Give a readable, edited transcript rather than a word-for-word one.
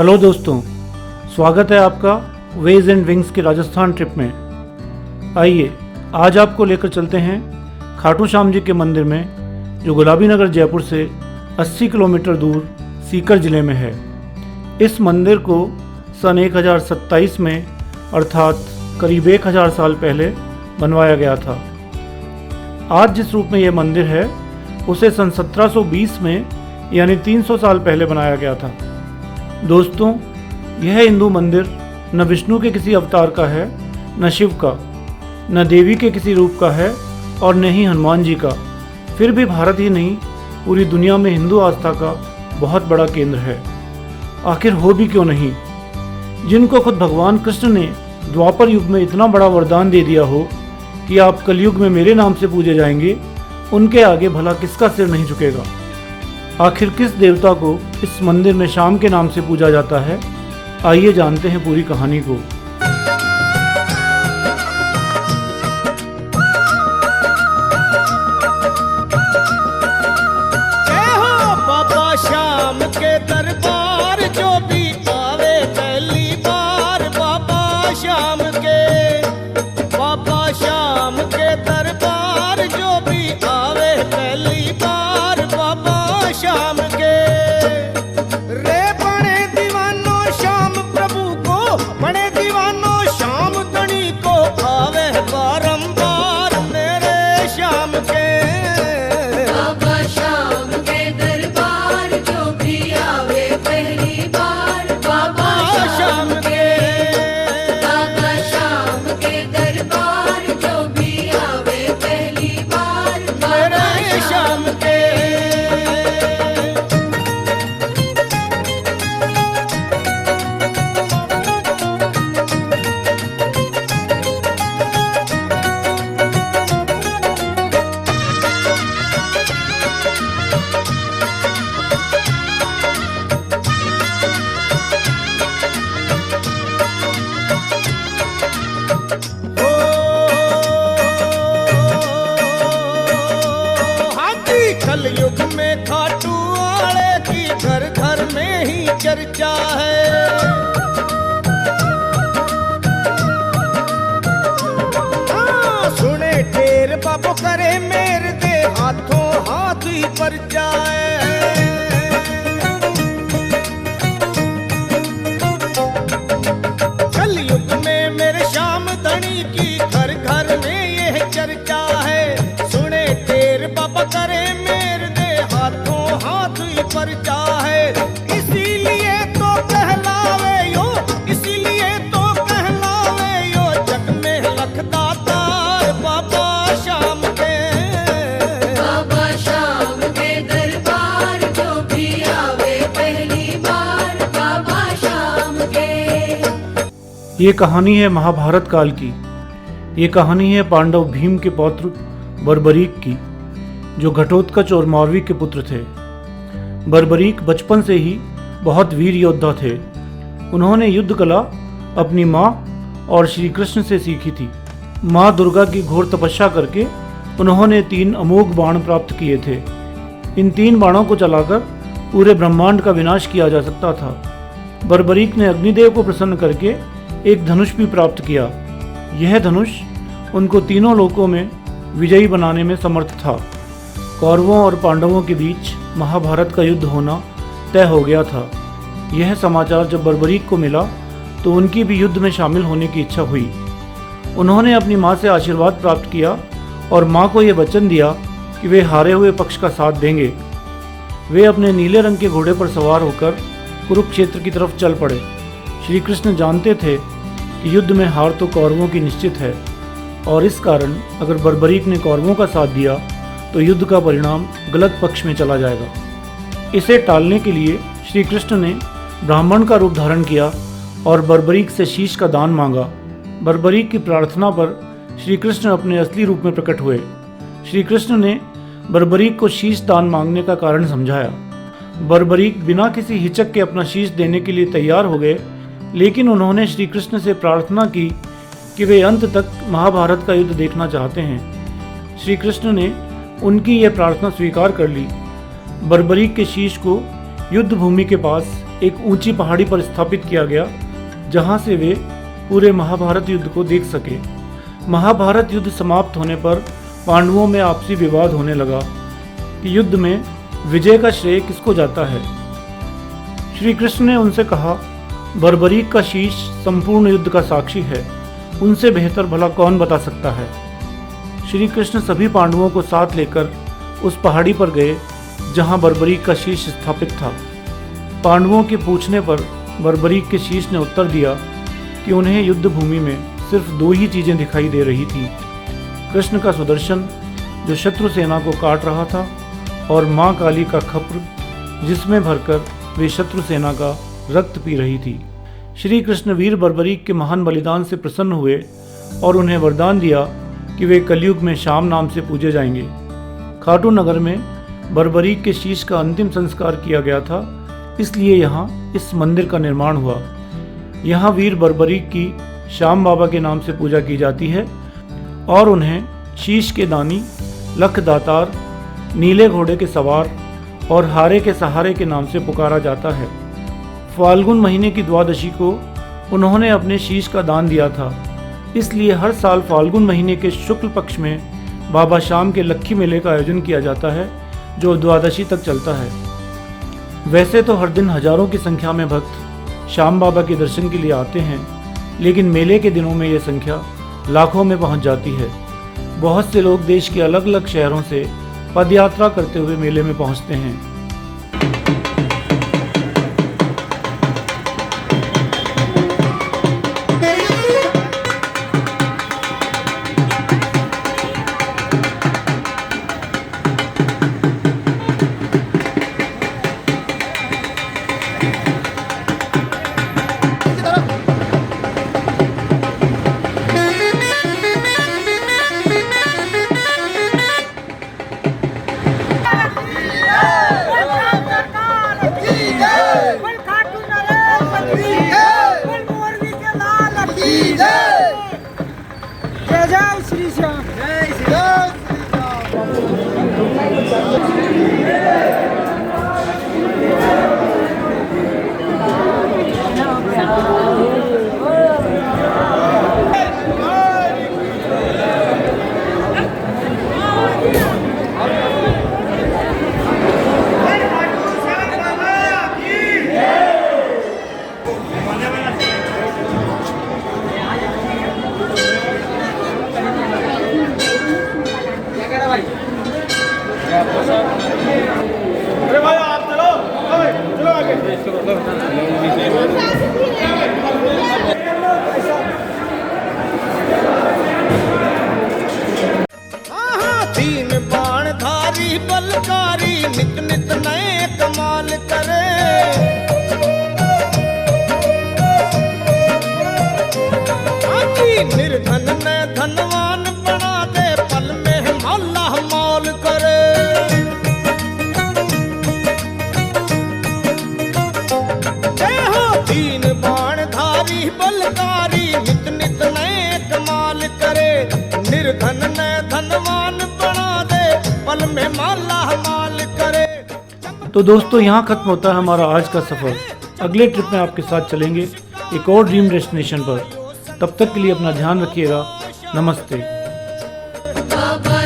Hello दोस्तों, स्वागत है आपका वेज एंड विंग्स की राजस्थान ट्रिप में। आइए आज आपको लेकर चलते हैं खाटू श्याम जी के मंदिर में, जो गुलाबी नगर जयपुर से 80 किलोमीटर दूर सीकर ज़िले में है। इस मंदिर को सन 1027 में अर्थात करीब 1000 साल पहले बनवाया गया था। आज जिस रूप में यह मंदिर है उसे सन 1720 में यानी 300 साल पहले बनाया गया था। दोस्तों, यह हिंदू मंदिर न विष्णु के किसी अवतार का है, न शिव का, न देवी के किसी रूप का है और न ही हनुमान जी का। फिर भी भारत ही नहीं, पूरी दुनिया में हिंदू आस्था का बहुत बड़ा केंद्र है। आखिर हो भी क्यों नहीं। जिनको खुद भगवान कृष्ण ने द्वापर युग में इतना बड़ा वरदान दे दिया हो कि आप कलयुग में मेरे नाम से पूजे जाएंगे, उनके आगे भला किसका सिर नहीं झुकेगा। आखिर किस देवता को इस मंदिर में श्याम के नाम से पूजा जाता है, आइए जानते हैं पूरी कहानी को। जय हो बाबा श्याम के दरबार, जो भी आवे पहली बार। बाबा श्याम के दरबार, जो भी आवे पहली बार। बाबा श्याम के रे बने दीवानो श्याम प्रभु को, बने दीवानो श्याम धनी को, आवे बारंबार मेरे श्याम के। बाबा श्याम के दरबार, जो भी आवे पहली बार। बाबा श्याम के, बाबा श्याम के दरबार, जो भी आवे पहली बार। मेरे श्याम के कलयुग में खाटू वाले की घर घर में ही चर्चा है। सुने ढेर बाबू करे मेरे दे, हाथों हाथ ही पर जाए। कलयुग में मेरे श्याम धनी की घर घर में यह चर्चा है। सुने ढेर बाबा करे मेरे दे, हाथों हाथ ही पर जाए। इसीलिए तो कहलावे यो, इसीलिए तो कहलावे यो, जग में लखदातार बाबा श्याम के। बाबा श्याम के दरबार, जो भी आवे पहली बार। बाबा श्याम के। ये कहानी है महाभारत काल की। ये कहानी है पांडव भीम के पौत्र बर्बरीक की, जो घटोत्कच और मौरवी के पुत्र थे। बर्बरीक बचपन से ही बहुत वीर योद्धा थे। उन्होंने युद्ध कला अपनी माँ और श्री कृष्ण से सीखी थी। माँ दुर्गा की घोर तपस्या करके उन्होंने 3 अमोघ बाण प्राप्त किए थे। इन 3 बाणों को चलाकर पूरे ब्रह्मांड का विनाश किया जा सकता था। बर्बरीक ने अग्निदेव को प्रसन्न करके एक धनुष भी प्राप्त किया। यह धनुष उनको तीनों लोकों में विजयी बनाने में समर्थ था। कौरवों और पांडवों के बीच महाभारत का युद्ध होना तय हो गया था। यह समाचार जब बर्बरीक को मिला तो उनकी भी युद्ध में शामिल होने की इच्छा हुई। उन्होंने अपनी माँ से आशीर्वाद प्राप्त किया और माँ को यह वचन दिया कि वे हारे हुए पक्ष का साथ देंगे। वे अपने नीले रंग के घोड़े पर सवार होकर कुरुक्षेत्र की तरफ चल पड़े। श्री कृष्ण जानते थे कि युद्ध में हार तो कौरवों की निश्चित है और इस कारण अगर बर्बरीक ने कौरवों का साथ दिया तो युद्ध का परिणाम गलत पक्ष में चला जाएगा। इसे टालने के लिए श्री कृष्ण ने ब्राह्मण का रूप धारण किया और बर्बरीक से शीश का दान मांगा। बर्बरीक की प्रार्थना पर श्री कृष्ण अपने असली रूप में प्रकट हुए। श्री कृष्ण ने बर्बरीक को शीश दान मांगने का कारण समझाया। बर्बरीक बिना किसी हिचक के अपना शीश देने के लिए तैयार हो गए, लेकिन उन्होंने श्री कृष्ण से प्रार्थना की कि वे अंत तक महाभारत का युद्ध देखना चाहते हैं। श्री कृष्ण ने उनकी यह प्रार्थना स्वीकार कर ली। बर्बरीक के शीश को युद्ध भूमि के पास एक ऊंची पहाड़ी पर स्थापित किया गया, जहां से वे पूरे महाभारत युद्ध को देख सके। महाभारत युद्ध समाप्त होने पर पांडवों में आपसी विवाद होने लगा कि युद्ध में विजय का श्रेय किसको जाता है। श्री कृष्ण ने उनसे कहा, बर्बरीक का शीश संपूर्ण युद्ध का साक्षी है, उनसे बेहतर भला कौन बता सकता है। श्री कृष्ण सभी पांडवों को साथ लेकर उस पहाड़ी पर गए जहां बर्बरीक का शीश स्थापित था। पांडवों के पूछने पर बर्बरीक के शीश ने उत्तर दिया कि उन्हें युद्ध भूमि में सिर्फ 2 ही चीजें दिखाई दे रही थी, कृष्ण का सुदर्शन जो शत्रु सेना को काट रहा था और माँ काली का खप्र जिसमें भरकर वे शत्रु सेना का रक्त पी रही थी। श्री कृष्ण वीर बर्बरीक के महान बलिदान से प्रसन्न हुए और उन्हें वरदान दिया कि वे कलयुग में श्याम नाम से पूजे जाएंगे। खाटू नगर में बर्बरीक के शीश का अंतिम संस्कार किया गया था, इसलिए यहाँ इस मंदिर का निर्माण हुआ। यहाँ वीर बर्बरीक की श्याम बाबा के नाम से पूजा की जाती है और उन्हें शीश के दानी, लख दातार, नीले घोड़े के सवार और हारे के सहारे के नाम से पुकारा जाता है। फाल्गुन महीने की द्वादशी को उन्होंने अपने शीश का दान दिया था, इसलिए हर साल फाल्गुन महीने के शुक्ल पक्ष में बाबा श्याम के लक्खी मेले का आयोजन किया जाता है, जो द्वादशी तक चलता है। वैसे तो हर दिन हजारों की संख्या में भक्त श्याम बाबा के दर्शन के लिए आते हैं, लेकिन मेले के दिनों में यह संख्या लाखों में पहुंच जाती है। बहुत से लोग देश के अलग अलग शहरों से पदयात्रा करते हुए मेले में पहुंचते हैं। तीन बाणधारी बलकारी नित नित नए कमाल करे। निर्धन ने धनवान बना दे, पल में मौला मौल करे। तीन बाणधारी बलकारी नित नित नए कमाल करे। निर्धन ने धनवान बना दे, पल में माला माल करे। तो दोस्तों, यहाँ खत्म होता है हमारा आज का सफ़र। अगले ट्रिप में आपके साथ चलेंगे एक और ड्रीम डेस्टिनेशन पर। तब तक के लिए अपना ध्यान रखिएगा। नमस्ते। बाबा